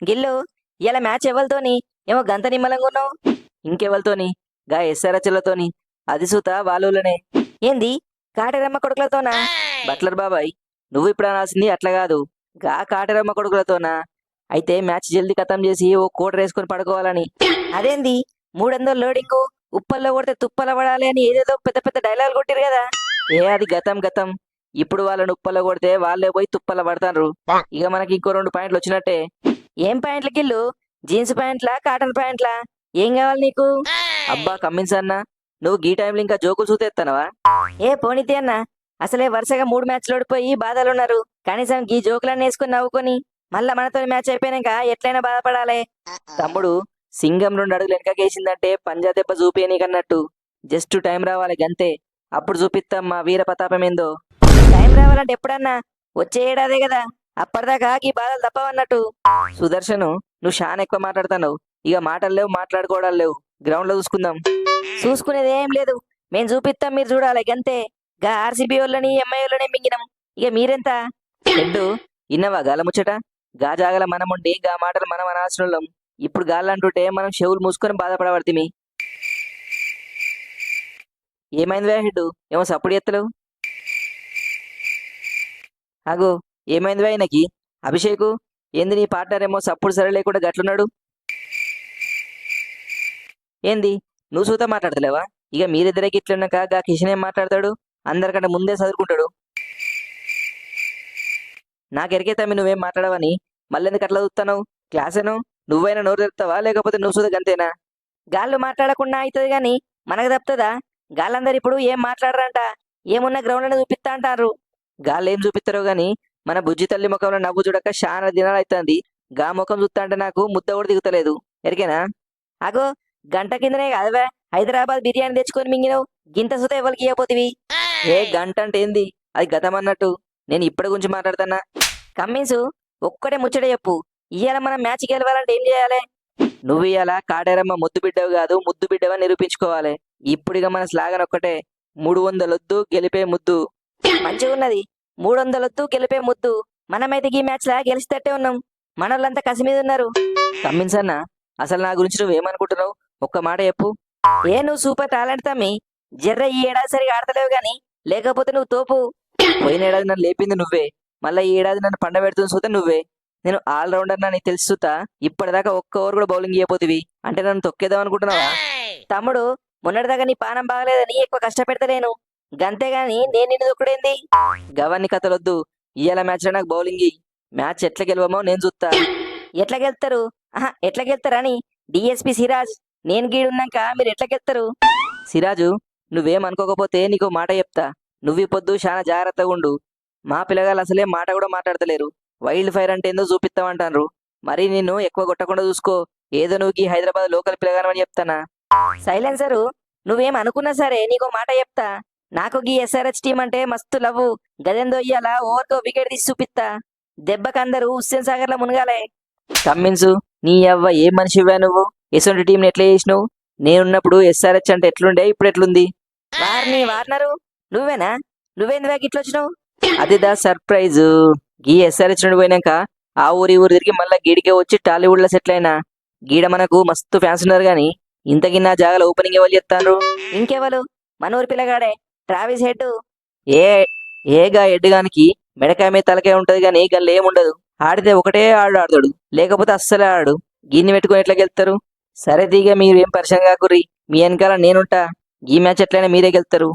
గిల్లు ఇలా మ్యాచ్ ఎవరితోని ఏమో గంత నిమ్మలంగా ఉన్నావు. ఇంకెవరితోని? గా ఎస్ఆర్హెచ్లతోని. అది సూత వాళ్ళనే. ఏంది కాటరమ్మ కొడుకులతోనా? బట్లర్ బాబాయ్, నువ్వు ఇప్పుడు అనాల్సింది అట్లా కాదు. గా కాటరమ్మ కొడుకులతోనా? అయితే మ్యాచ్ జల్దీ ఖతం చేసి ఓ కోట వేసుకొని పడుకోవాలని. అదేంది 300 లోడింగు ఉప్పల్లో కొడితే తుప్పల పడాలి అని ఏదేదో పెద్ద పెద్ద డైలాగులు కొట్టిరు కదా. అది గతం గతం. ఇప్పుడు వాళ్ళని ఉప్పల్లో కొడితే వాళ్ళే పోయి తుప్పల పడతారు. ఇక మనకి ఇంకో 2 పాయింట్లు వచ్చినట్టే. ఏం ప్యాంట్లు గిల్లు? జీన్స్ ప్యాంట్లా కాటన్ ప్యాంట్లా? ఏం కావాలి నీకు? అబ్బా కమ్మిన్స్ అన్న, నువ్వు గీ టైంలో ఇంకా జోకులు చూతేస్తానవా? ఏ పోనీతే అన్న, అసలే వరుసగా 3 మ్యాచ్లు ఓడిపోయి బాధలున్నారు. కనీసం గీ జోకులన్నీ వేసుకుని నవ్వుకొని మళ్ళా మనతో మ్యాచ్ అయిపోయినాక ఎట్లయినా బాధపడాలి. తమ్ముడు, సింగం 2 అడుగులు వెనకకేసిందంటే పంజా దెబ్బ చూపేయనీకన్నట్టు. జస్ట్ టైం రావాలి గంతే. అప్పుడు చూపిస్తాం మా వీర ప్రతాపం ఏందో. టైం రావాలంటే ఎప్పుడన్నా వచ్చే ఏడాదే కదా, అప్పటిదాకా ఈ బాధలు తప్పవన్నట్టు. సుదర్శను, నువ్వు చాలా ఎక్కువ మాట్లాడుతున్నావు. ఇక మాటలు లేవు, మాట్లాడుకోవడాలు లేవు. గ్రౌండ్ లో చూసుకుందాం. చూసుకునేది ఏం లేదు, మేము చూపిస్తాం, మీరు చూడాలి గంతే. గా ఆర్సీబీ వాళ్ళని ఎంఐ వాళ్ళని మింగినాం, ఇక మీరెంత? హెడ్డు, ఇన్నవా గాల ముచ్చట? గా జాగల మనం ఉండి గా మాటలు మనం అనాల్సినోళ్ళం. ఇప్పుడు గాలంటుంటే మనం చెవులు మూసుకొని బాధపడబడితిమి. ఏమైందివే హెడ్డు, ఏమో సప్పుడు ఎత్తలేవు? అగో, ఏమైందివే ఆయనకి? అభిషేకు, ఏంది నీ పార్ట్నర్ ఏమో సప్పుడు సరే లేకుండా గట్లున్నాడు? ఏంది, నువ్వు సూత మాట్లాడతలేవా? ఇక మీరిద్దరికి ఇట్లున్నాక గా కిషన్ ఏం మాట్లాడతాడు? అందరికంటే ముందే చదువుకుంటాడు. నాకెరికైతే నువ్వేం మాట్లాడవని మళ్ళెందుకు అట్లా చూస్తావు? క్లాసేను, నువ్వైనా నోరు తెరుతావా లేకపోతే నువ్వు సూత గంతేనా? గాళ్ళు మాట్లాడకుండా అవుతుంది గాని మనకు తప్పుతుందా? గాళ్ళందరూ ఇప్పుడు ఏం మాట్లాడరంట, ఏమున్నా గ్రౌండ్ లో చూపిస్తా అంటారు. గాళ్ళు ఏం చూపిస్తారో గాని మన బుజ్జి తల్లి ముఖంలో నవ్వు చూడక చాలా దినాలు అవుతుంది. గా ముఖం చూస్తా అంటే నాకు ముద్ద కూడా దిగుతలేదు. ఎరికేనా? అగో, గంట కిందనే కాదువే హైదరాబాద్ బిర్యానీ తెచ్చుకొని మింగినవు, గింత సుత ఎవరికి ఇవ్వపోతివి. ఏ గంట అంటే ఏంది? అది గతం అన్నట్టు. నేను ఇప్పటి గురించి మాట్లాడుతున్నా. కమ్మిన్సు, ఒక్కటే ముచ్చట చెప్పు, ఇవాళ మనం మ్యాచ్ గెలవాలంటే ఏం చేయాలి? నువ్వు ఇవాళ కాటేరమ్మ ముద్దు బిడ్డవు కాదు, ముద్దు బిడ్డవని నిరూపించుకోవాలి. ఇప్పుడిగా మన స్లాగన్ ఒక్కటే, 300 గెలిపే ముద్దు. మంచిగా ఉన్నది, 300 గెలిపే ముద్దు. మనమైతే ఈ మ్యాచ్ లా గెలిచేటట్టే ఉన్నాం. మనోళ్ళంతా కసి మీద ఉన్నారు. కమ్మిన్స్ అన్న, అసలు నా గురించి నువ్వేమనుకుంటున్నావు? ఒక్క మాట చెప్పు. ఏ నువ్వు సూపర్ టాలెంట్ తమ్మి, జర్ర ఈ ఏడాది సరిగా ఆడతలేవు గాని, లేకపోతే నువ్వు తోపు. పోయిన ఏడాది నన్ను లేపింది నువ్వే, మళ్ళీ ఈ ఏడాది నన్ను పండ పెడుతుంది సూత నువ్వే. నేను ఆల్రౌండర్ అని తెలుసు సూత. ఇప్పటిదాకా ఒక్క ఓవర్ కూడా బౌలింగ్ ఇవ్వపోతివి అంటే నన్ను తొక్కేదాం అనుకుంటున్నావా? తమ్ముడు, మొన్నటిదాకా నీ పానం బాగలేదని ఎక్కువ కష్టపెడతలేను, గంతేగాని నేను నిన్ను దొక్కుడేంది? గవాన్ని కథలొద్దు. ఇవాళ మ్యాచ్ లో నాకు బౌలింగ్ ఇయ్యి. మ్యాచ్ ఎట్లా గెలవమో నేను చూస్తా. ఎట్లా గెలుతారు? ఎట్లా గెలుతారని డిఎస్పి సిరాజ్ నేను గీడున్నాక మీరు ఎట్లా గెలుతారు? సిరాజు, నువ్వేం అనుకోకపోతే నీకో మాట చెప్తా. నువ్వు ఈ పొద్దు చాలా జాగ్రత్తగా ఉండు. మా పిల్లగాళ్ళు అసలే మాట కూడా మాట్లాడతలేరు. వైల్డ్ ఫైర్ అంటే ఏందో చూపిస్తామంటారు. మరి నిన్ను ఎక్కువ కొట్టకుండా చూసుకో. ఏదో నువ్వు ఈ హైదరాబాద్ లోకల్ పిల్లగానని చెప్తానా? సైలెన్సరు, నువ్వేం అనుకున్నా సరే నీకో మాట చెప్తా. నాకు గీ ఎస్ఆర్హెచ్ టీం అంటే మస్తు లవ్వు. గదెందో ఇయ్యాల ఓవర్కో వికెట్ తీసి చూపిస్తా. దెబ్బకందరూ హుస్సేన్ సాగర్ లో మునగాలే. కమ్మిన్సు, నీ అవ్వ ఏం మనిషివా నువ్వు? ఎటువంటి టీంని ఎట్లా చేసినావు? నేనున్నప్పుడు ఎస్ఆర్హెచ్ అంటే ఎట్లుండే, ఇప్పుడు ఎట్లుంది? వారిని వార్నరు, నువ్వేనా? నువ్వేందువా గిట్లొచ్చినావు? అదిదా సర్ప్రైజు. గీ ఎస్ఆర్హెచ్ నుండి పోయినాక ఆ ఊరి తిరిగి మళ్ళా గీడికే వచ్చి టాలీవుడ్ లో సెటిల్ అయినా. గీడ మనకు మస్తు ఫ్యాన్స్ ఉన్నారు గాని ఇంతకి నా జాగాలో ఓపెనింగ్ ఎవరు చెప్తారు? ఇంకెవరు? మనూరు పిల్లగాడే ట్రావిస్ హెడ్. ఏ ఏగా ఎడ్డుగానికి మెడకాయ మీద తలకాయ ఉంటది గాని గల్లు ఏముండదు. ఆడితే ఒకటే ఆడతాడు, లేకపోతే అస్సలే ఆడు. గిన్ని పెట్టుకుని ఎట్లా గెలుతారు? సరే దిగా, మీరు ఏం పరిచయం కాకుర్రి. మీ వెనకాల నేనుంటా. ఈ మ్యాచ్ ఎట్లయినా మీరే గెలుతారు.